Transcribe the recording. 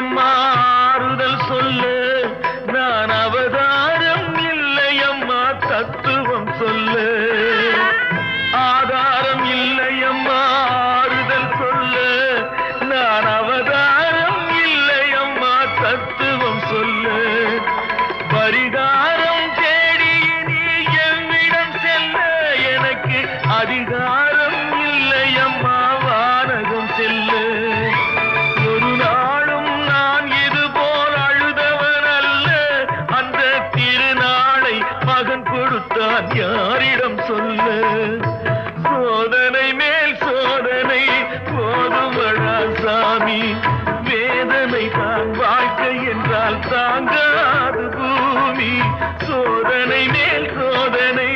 இல்லையம்மா ஆறுதல் சொல்லு நான் அவதாரம் இல்லையம்மா தத்துவம் சொல்லு ஆதாரம் இல்லையம்மா ஆறுதல் சொல்லு நான் அவதாரம் இல்லையம்மா தத்துவம் சொல்லு பரிகாரம் தேடி நீ என்னிடம் செல்ல எனக்கு அதிகாரம் இல்லையம்மா வானகம் செல்லு ஒரு நாளும் நான் இது போல் அழுதவன் அல்ல அந்த திருநாளை மகன் கொடுத்தான் யாரிடம் சொல்லு சோதனை மேல் சோதனை போதுமடா சாமி வேதனை தான் வாழ்க்கை என்றால் தாங்காது பூமி சோதனை மேல் சோதனை